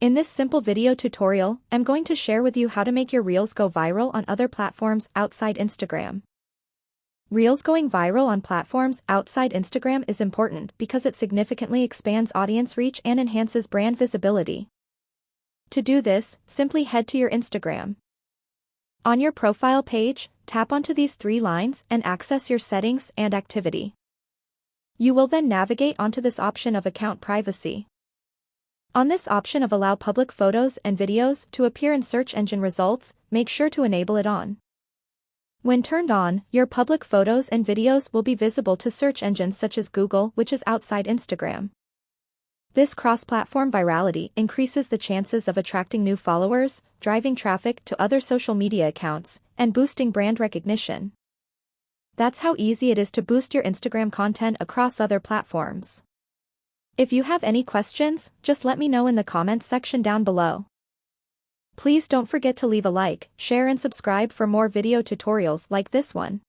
In this simple video tutorial, I'm going to share with you how to make your Reels go viral on other platforms outside Instagram. Reels going viral on platforms outside Instagram is important because it significantly expands audience reach and enhances brand visibility. To do this, simply head to your Instagram. On your profile page, tap onto these three lines and access your settings and activity. You will then navigate onto this option of account privacy. On this option of allow public photos and videos to appear in search engine results, make sure to enable it on. When turned on, your public photos and videos will be visible to search engines such as Google, which is outside Instagram. This cross-platform virality increases the chances of attracting new followers, driving traffic to other social media accounts, and boosting brand recognition. That's how easy it is to boost your Instagram content across other platforms. If you have any questions, just let me know in the comments section down below. Please don't forget to leave a like, share and subscribe for more video tutorials like this one.